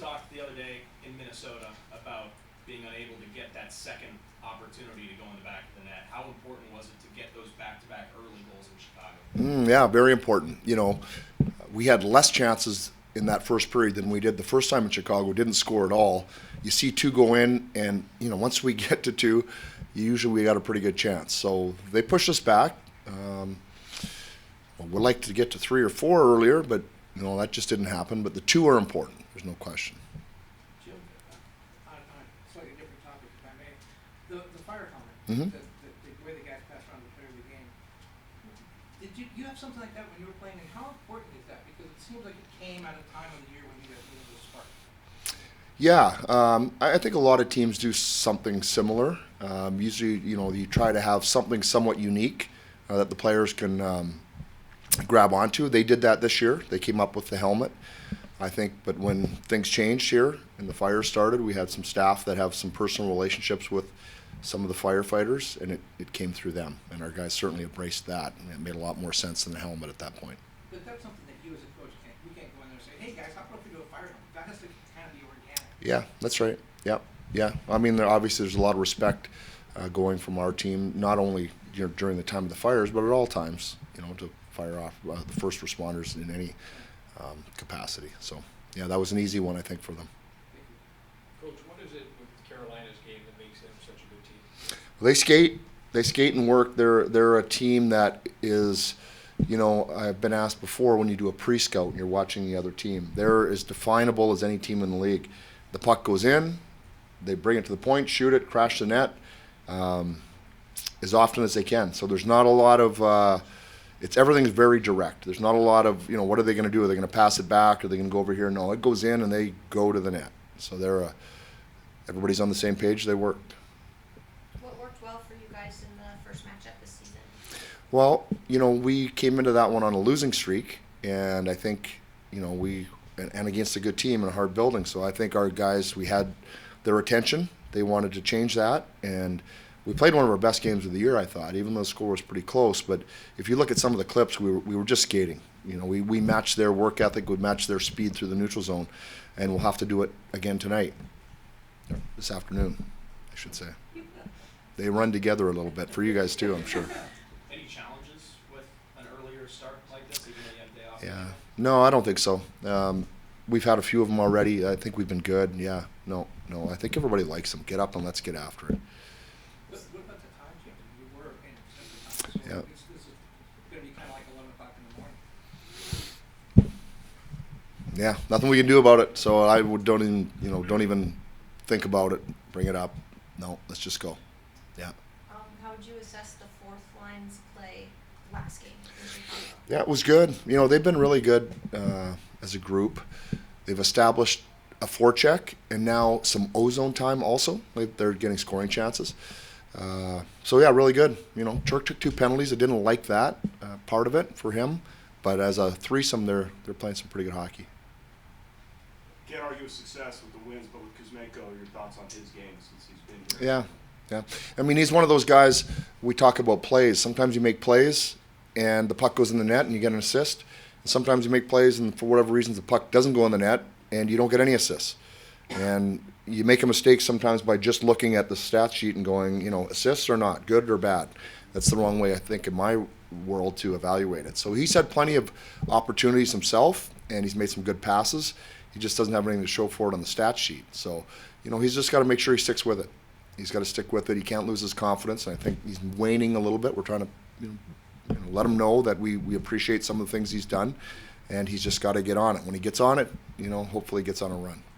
talked the other day in Minnesota about being unable to get that second opportunity to go in the back of the net. How important was it to get those back-to-back early goals in Chicago? Yeah, very important. We had less chances in that first period than we did the first time in Chicago. Didn't score at all. You see two go in, and once we get to two, usually we got a pretty good chance. So they pushed us back. We'd like to get to 3 or 4 earlier, but that just didn't happen. But the two are important. There's no question. Jim, on a slightly different topic, if I may, the fire comment, Mm-hmm. the way the guys passed around the player of the game. Did you have something like that when you were playing, and how important is that? Because it seems like it came at a time of the year when you guys needed a spark. Yeah, I think a lot of teams do something similar. Usually, you try to have something somewhat unique that the players can grab onto. They did that this year. They came up with the helmet, I think. But when things changed here and the fire started, we had some staff that have some personal relationships with some of the firefighters, and it came through them. And our guys certainly embraced that, and it made a lot more sense than the helmet at that point. But that's something that you as a coach you can't go in there and say, hey guys, how about if we do a fire helmet? That has to kind of be organic. Yeah, that's right. Yeah. I mean, obviously there's a lot of respect going from our team, not only during the time of the fires, but at all times, to fire off the first responders in any capacity. So, yeah, that was an easy one, I think, for them. Coach, what is it with Carolina's game that makes them such a good team? They skate and work. They're a team that is, I've been asked before, when you do a pre-scout and you're watching the other team, they're as definable as any team in the league. The puck goes in, they bring it to the point, shoot it, crash the net as often as they can. So there's not a lot of everything's very direct. There's not a lot of, what are they going to do? Are they going to pass it back? Are they going to go over here? No, it goes in and they go to the net. So everybody's on the same page. They work. What worked well for you guys in the first matchup this season? Well, we came into that one on a losing streak, and I think, and against a good team and a hard building. So I think our guys, we had their attention. They wanted to change that, and we played one of our best games of the year, I thought, even though the score was pretty close. But if you look at some of the clips, we were just skating. We matched their work ethic, we matched their speed through the neutral zone, and we'll have to do it again tonight, this afternoon, I should say. They run together a little bit, for you guys too, I'm sure. Any challenges with an earlier start like this, even though you have a day off? Yeah. No, I don't think so. We've had a few of them already. I think we've been good. Yeah. No. I think everybody likes them. Get up and let's get after it. What about the time, Jim? You were in Central Time. So Yeah. this is going to be kind of like 11 o'clock in the morning. Yeah. Nothing we can do about it. So don't even think about it. Bring it up. No. Let's just go. Yeah. How would you assess the fourth line's play last game in Chicago? Yeah, it was good. They've been really good as a group. They've established a forecheck and now some ozone time also. They're getting scoring chances. So, yeah, really good. Turk took 2 penalties. I didn't like that part of it for him. But as a threesome, they're playing some pretty good hockey. Can't argue with success with the wins, but with Kuzmenko, your thoughts on his game since he's been here? Yeah. I mean, he's one of those guys, we talk about plays. Sometimes you make plays and the puck goes in the net and you get an assist. And sometimes you make plays and for whatever reasons the puck doesn't go in the net and you don't get any assists. And you make a mistake sometimes by just looking at the stat sheet and going, assists or not, good or bad. That's the wrong way, I think, in my world to evaluate it. So he's had plenty of opportunities himself and he's made some good passes. He just doesn't have anything to show for it on the stat sheet. So, he's just got to make sure he sticks with it. He's got to stick with it. He can't lose his confidence. And I think he's waning a little bit. We're trying to let him know that we appreciate some of the things he's done, and he's just got to get on it. When he gets on it, hopefully he gets on a run.